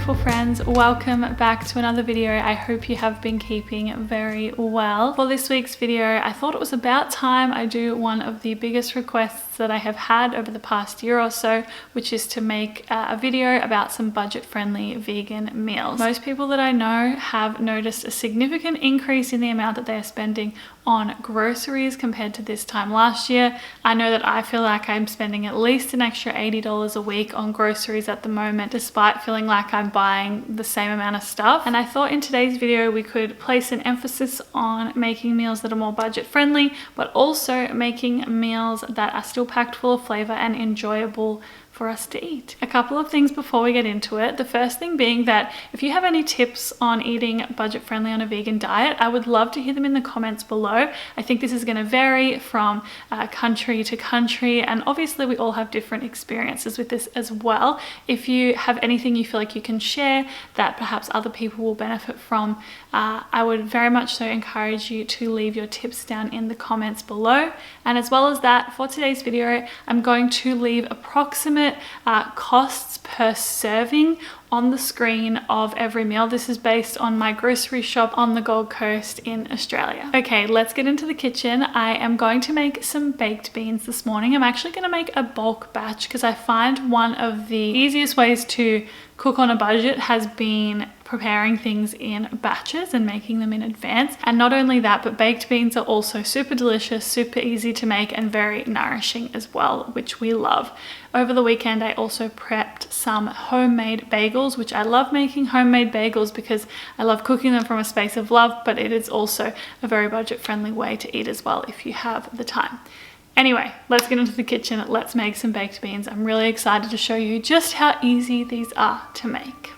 beautiful friends, welcome back to another video. I hope you have been keeping very well. For this week's video, I thought it was about time I do one of the biggest requests that I have had over the past year or so, which is to make a video about some budget-friendly vegan meals. Most people that I know have noticed a significant increase in the amount that they are spending on groceries compared to this time last year. I know that I feel like I'm spending at least an extra $80 a week on groceries at the moment, despite feeling like I'm buying the same amount of stuff. And I thought in today's video we could place an emphasis on making meals that are more budget friendly, but also making meals that are still packed full of flavor and enjoyable for us to eat. A couple of things before we get into it. The first thing being that if you have any tips on eating budget friendly on a vegan diet, I would love to hear them in the comments below. I think this is going to vary from country to country, and obviously we all have different experiences with this as well. If you have anything you feel like you can share that perhaps other people will benefit from, I would very much so encourage you to leave your tips down in the comments below. And as well as that, for today's video, I'm going to leave approximate costs per serving on the screen of every meal. This is based on my grocery shop on the Gold Coast in Australia. Okay, let's get into the kitchen. I am going to make some baked beans this morning. I'm actually going to make a bulk batch because I find one of the easiest ways to cook on a budget has been preparing things in batches and making them in advance. And not only that, but baked beans are also super delicious, super easy to make, and very nourishing as well, which we love. Over the weekend, I also prepped some homemade bagels, which I love making homemade bagels because I love cooking them from a space of love, but it is also a very budget-friendly way to eat as well if you have the time. Anyway, let's get into the kitchen. Let's make some baked beans. I'm really excited to show you just how easy these are to make.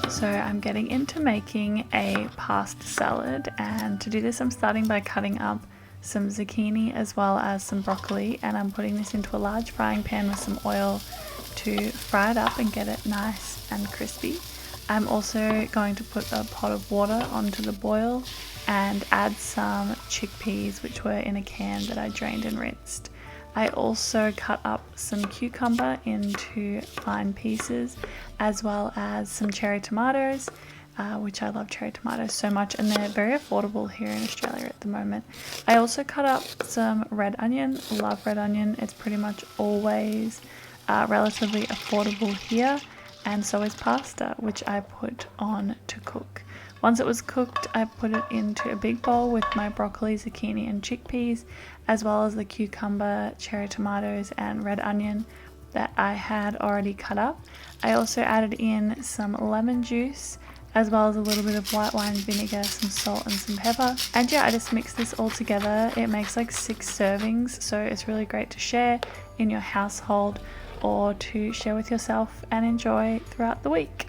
So I'm getting into making a pasta salad, and to do this I'm starting by cutting up some zucchini as well as some broccoli, and I'm putting this into a large frying pan with some oil to fry it up and get it nice and crispy. I'm also going to put a pot of water onto the boil and add some chickpeas, which were in a can that I drained and rinsed. I also cut up some cucumber into fine pieces, as well as some cherry tomatoes, which I love cherry tomatoes so much, and they're very affordable here in Australia at the moment. I also cut up some red onion. Love red onion. It's pretty much always relatively affordable here, and so is pasta, which I put on to cook. Once it was cooked, I put it into a big bowl with my broccoli, zucchini and chickpeas, as well as the cucumber, cherry tomatoes and red onion that I had already cut up. I also added in some lemon juice, as well as a little bit of white wine vinegar, some salt and some pepper. And yeah, I just mixed this all together. It makes like 6 servings, so it's really great to share in your household or to share with yourself and enjoy throughout the week.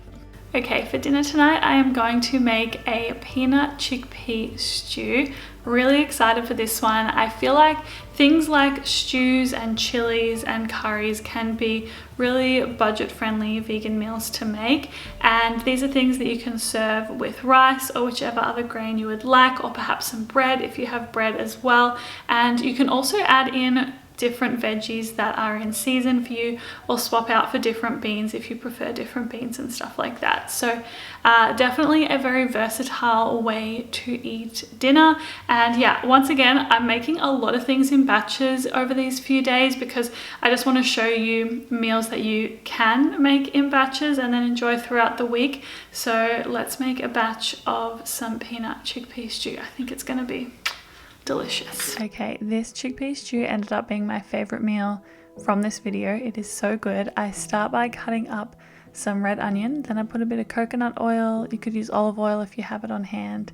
Okay, for dinner tonight I am going to make a peanut chickpea stew. Really excited for this one. I feel like things like stews and chilies and curries can be really budget-friendly vegan meals to make, and these are things that you can serve with rice or whichever other grain you would like, or perhaps some bread if you have bread as well. And you can also add in different veggies that are in season for you, or swap out for different beans if you prefer different beans and stuff like that. So definitely a very versatile way to eat dinner. And yeah, once again, I'm making a lot of things in batches over these few days because I just want to show you meals that you can make in batches and then enjoy throughout the week. So let's make a batch of some peanut chickpea stew. I think it's going to be delicious. Okay, this chickpea stew ended up being my favorite meal from this video. It is so good. I start by cutting up some red onion, then I put a bit of coconut oil. You could use olive oil if you have it on hand,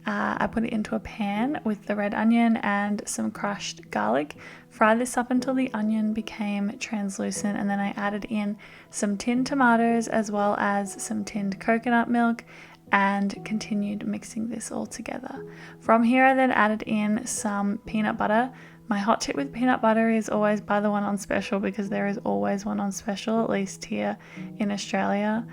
I put it into a pan with the red onion and some crushed garlic. Fry this up until the onion became translucent, and then I added in some tinned tomatoes as well as some tinned coconut milk and continued mixing this all together. From here I then added in some peanut butter. My hot tip with peanut butter is always buy the one on special, because there is always one on special, at least here in Australia,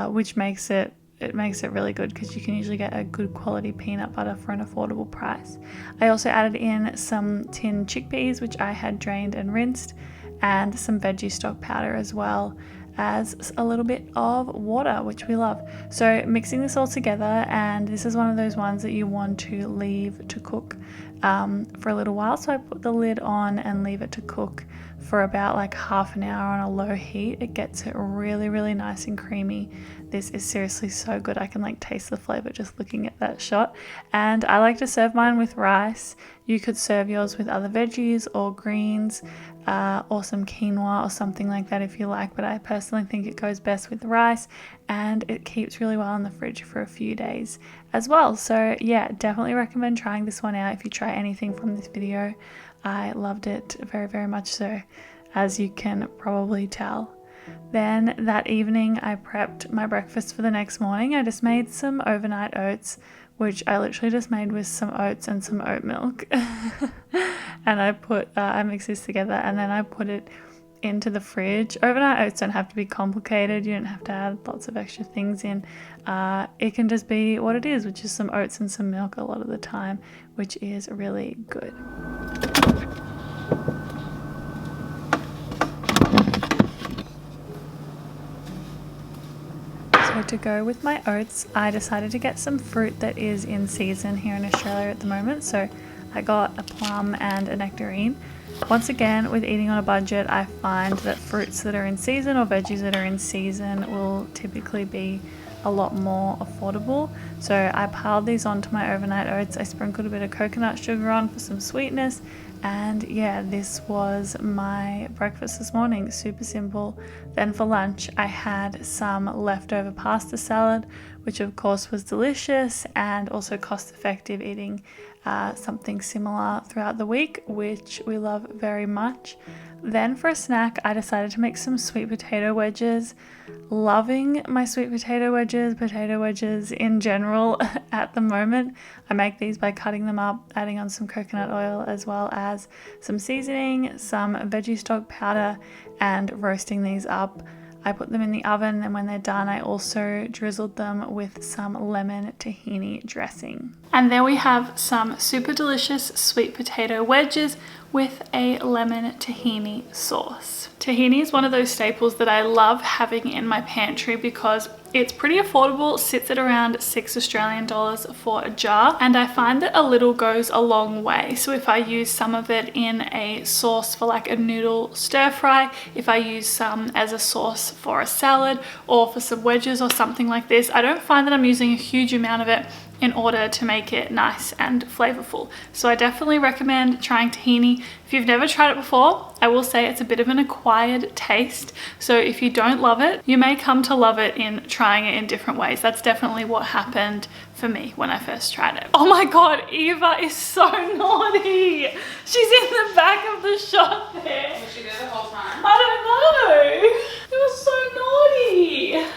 which makes it really good because you can usually get a good quality peanut butter for an affordable price. I also added in some tinned chickpeas, which I had drained and rinsed, and some veggie stock powder as well as a little bit of water, which we love. So mixing this all together, and this is one of those ones that you want to leave to cook for a little while. So I put the lid on and leave it to cook for about like half an hour on a low heat. It gets it really, really nice and creamy. This is seriously so good. I can like taste the flavor just looking at that shot. And I like to serve mine with rice. You could serve yours with other veggies or greens, or some quinoa or something like that if you like, but I personally think it goes best with rice, and it keeps really well in the fridge for a few days as well. So yeah, definitely recommend trying this one out if you try anything from this video. I loved it very, very much so, as you can probably tell. Then that evening I prepped my breakfast for the next morning. I just made some overnight oats, which I literally just made with some oats and some oat milk. And I mixed this together and then I put it into the fridge. Overnight oats don't have to be complicated. You don't have to add lots of extra things in. It can just be what it is, which is some oats and some milk a lot of the time, which is really good. So to go with my oats, I decided to get some fruit that is in season here in Australia at the moment. So I got a plum and a nectarine. Once again, with eating on a budget, I find that fruits that are in season or veggies that are in season will typically be a lot more affordable. So I piled these onto my overnight oats. I sprinkled a bit of coconut sugar on for some sweetness, and yeah, this was my breakfast this morning. Super simple. Then for lunch I had some leftover pasta salad, which of course was delicious and also cost effective, eating something similar throughout the week, which we love very much. Then for a snack I decided to make some sweet potato wedges. Loving my sweet potato wedges in general at the moment. I make these by cutting them up, adding on some coconut oil as well as some seasoning, some veggie stock powder, and roasting these up. I put them in the oven, and when they're done I also drizzled them with some lemon tahini dressing. And there we have some super delicious sweet potato wedges with a lemon tahini sauce. Tahini is one of those staples that I love having in my pantry because it's pretty affordable, sits at around 6 Australian dollars for a jar, and I find that a little goes a long way. So if I use some of it in a sauce for like a noodle stir fry, if I use some as a sauce for a salad or for some wedges or something like this, I don't find that I'm using a huge amount of it in order to make it nice and flavorful. So I definitely recommend trying tahini. If you've never tried it before, I will say it's a bit of an acquired taste. So if you don't love it, you may come to love it in trying it in different ways. That's definitely what happened for me when I first tried it. Oh my God, Eva is so naughty. She's in the back of the shot there. Was she there the whole time? I don't know. It was so naughty.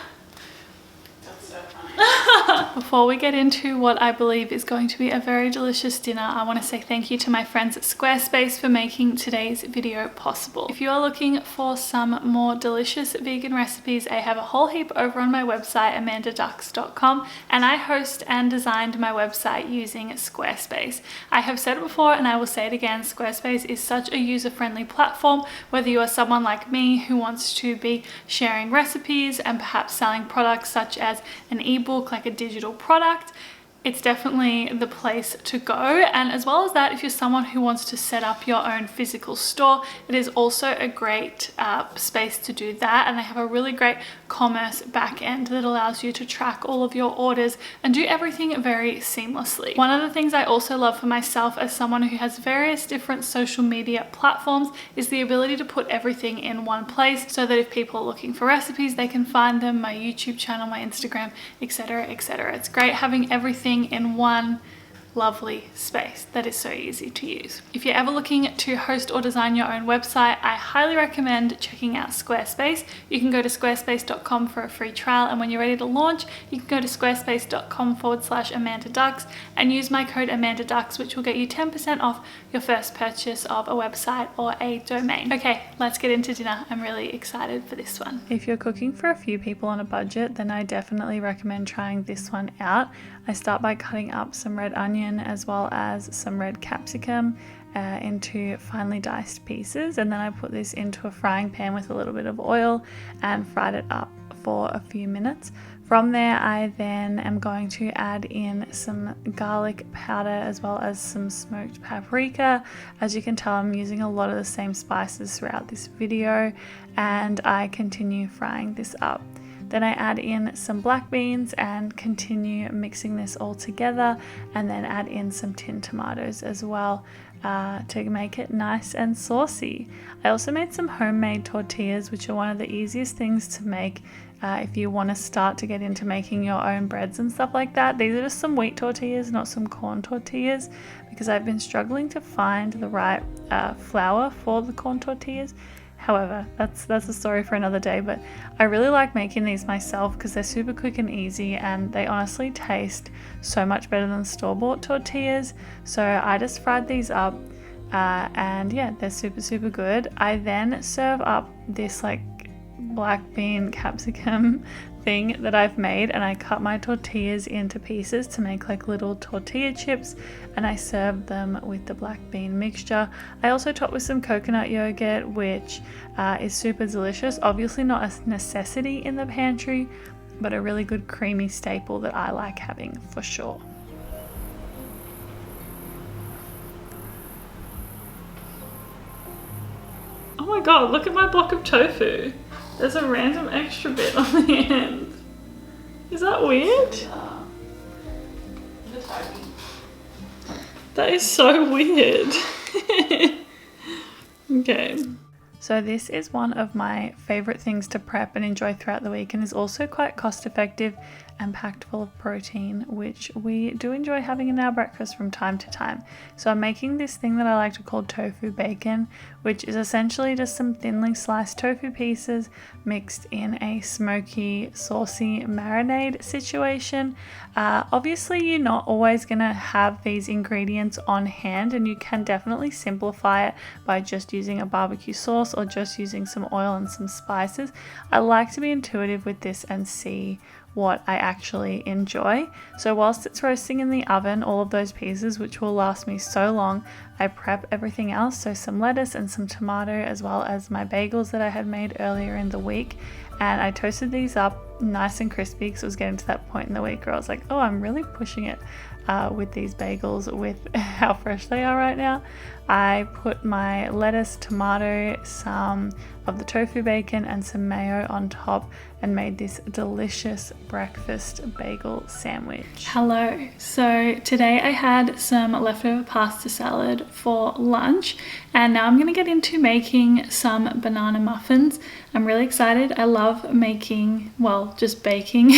Before we get into what I believe is going to be a very delicious dinner, I want to say thank you to my friends at Squarespace for making today's video possible. If you are looking for some more delicious vegan recipes, I have a whole heap over on my website, amandadux.com, and I host and designed my website using Squarespace. I have said it before and I will say it again, Squarespace is such a user-friendly platform. Whether you are someone like me who wants to be sharing recipes and perhaps selling products such as an ebook, like a digital product, it's definitely the place to go. And as well as that, if you're someone who wants to set up your own physical store, it is also a great space to do that. And they have a really great commerce back end that allows you to track all of your orders and do everything very seamlessly. One of the things I also love for myself as someone who has various different social media platforms is the ability to put everything in one place, so that if people are looking for recipes, they can find them, my YouTube channel, my Instagram, etc., etc. It's great having everything everything in one lovely space that is so easy to use. If you're ever looking to host or design your own website, I highly recommend checking out Squarespace. You can go to squarespace.com for a free trial, and when you're ready to launch, you can go to squarespace.com/AmandaDux and use my code AmandaDux, which will get you 10% off your first purchase of a website or a domain. Okay, let's get into dinner. I'm really excited for this one. If you're cooking for a few people on a budget, then I definitely recommend trying this one out. I start by cutting up some red onion as well as some red capsicum into finely diced pieces, and then I put this into a frying pan with a little bit of oil and fried it up for a few minutes. From there, I then am going to add in some garlic powder as well as some smoked paprika. As you can tell, I'm using a lot of the same spices throughout this video, and I continue frying this up. Then I add in some black beans and continue mixing this all together, and then add in some tinned tomatoes as well to make it nice and saucy. I also made some homemade tortillas, which are one of the easiest things to make if you want to start to get into making your own breads and stuff like that. These are just some wheat tortillas, not some corn tortillas, because I've been struggling to find the right flour for the corn tortillas. However, that's a story for another day, but I really like making these myself because they're super quick and easy, and they honestly taste so much better than store-bought tortillas. So I just fried these up and yeah, they're super good. I then serve up this like black bean capsicum thing that I've made, and I cut my tortillas into pieces to make like little tortilla chips, and I serve them with the black bean mixture. I also top with some coconut yogurt, which is super delicious. Obviously not a necessity in the pantry, but a really good creamy staple that I like having for sure. Oh my god, look at my block of tofu. There's a random extra bit on the end. Is that weird? That is so weird. Okay. So this is one of my favorite things to prep and enjoy throughout the week, and is also quite cost effective and packed full of protein, which we do enjoy having in our breakfast from time to time. So I'm making this thing that I like to call tofu bacon, which is essentially just some thinly sliced tofu pieces mixed in a smoky, saucy marinade situation. Obviously, you're not always gonna have these ingredients on hand, and you can definitely simplify it by just using a barbecue sauce or just using some oil and some spices. I like to be intuitive with this and see what I actually enjoy. So whilst it's roasting in the oven, all of those pieces, which will last me so long, I prep everything else. So some lettuce and some tomato, as well as my bagels that I had made earlier in the week. And I toasted these up nice and crispy because it was getting to that point in the week where I was like, oh, I'm really pushing it with these bagels with how fresh they are right now. I put my lettuce, tomato, some of the tofu bacon and some mayo on top, and made this delicious breakfast bagel sandwich. Hello. So today I had some leftover pasta salad for lunch, and now I'm going to get into making some banana muffins. I'm really excited. I love making, well, just baking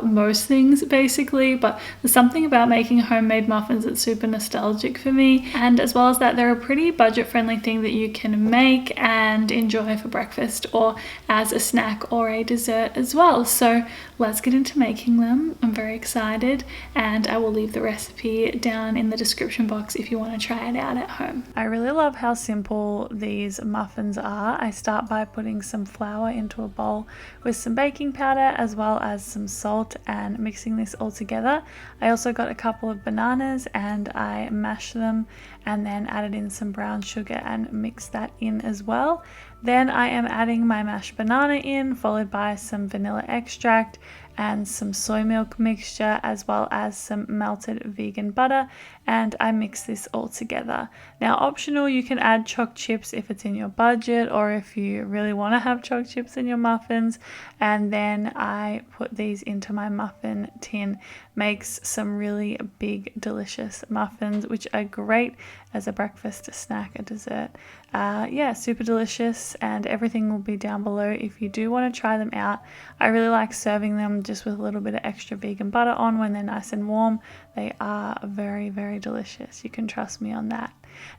most things basically, but there's something about making homemade muffins that's super nostalgic for me. And as well as that, they're a pretty budget friendly thing that you can make and enjoy for breakfast or as a snack or a dessert as well. So let's get into making them. I'm very excited, and I will leave the recipe down in the description box if you want to try it out at home. I really love how simple these muffins are. I start by putting some flour into a bowl with some baking powder as well as some salt and mixing this all together. I also got a couple of bananas and I mashed them and then added in some brown sugar and mixed that in as well. Then I am adding my mashed banana in, followed by some vanilla extract and some soy milk mixture, as well as some melted vegan butter, and I mix this all together. Now optional, you can add choc chips if it's in your budget or if you really want to have choc chips in your muffins. And then I put these into my muffin tin. Makes some really big delicious muffins, which are great as a breakfast, a snack, a dessert. Yeah, super delicious, and everything will be down below if you do want to try them out. I really like serving them just with a little bit of extra vegan butter on when they're nice and warm. They are very, very delicious. You can trust me on that.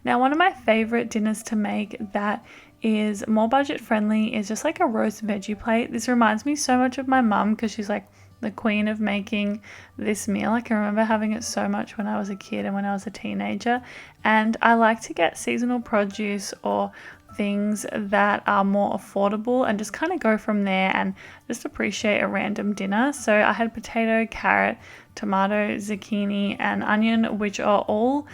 Now, one of my favorite dinners to make that is more budget friendly is just like a roast veggie plate. This reminds me so much of my mum because she's like the queen of making this meal. I can remember having it so much when I was a kid and when I was a teenager. And I like to get seasonal produce or things that are more affordable and just kind of go from there and just appreciate a random dinner. So I had potato, carrot, tomato, zucchini, and onion, which are all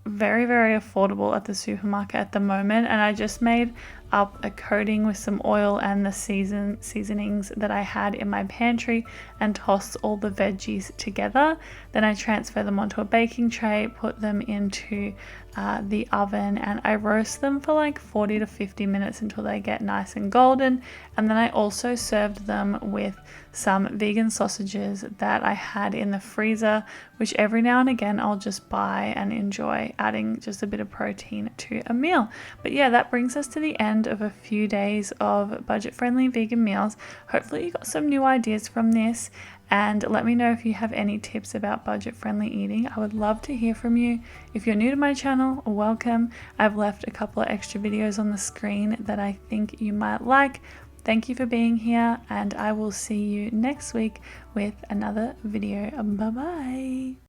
very, very affordable at the supermarket at the moment. And I just made up a coating with some oil and the seasonings that I had in my pantry and tossed all the veggies together. Then I transfer them onto a baking tray, put them into the oven, and I roast them for like 40 to 50 minutes until they get nice and golden. And then I also served them with some vegan sausages that I had in the freezer, which every now and again I'll just buy and enjoy, adding just a bit of protein to a meal. But yeah, that brings us to the end of a few days of budget-friendly vegan meals. Hopefully you got some new ideas from this, and let me know if you have any tips about budget-friendly eating. I would love to hear from you. If you're new to my channel, welcome. I've left a couple of extra videos on the screen that I think you might like. Thank you for being here, and I will see you next week with another video. Bye bye.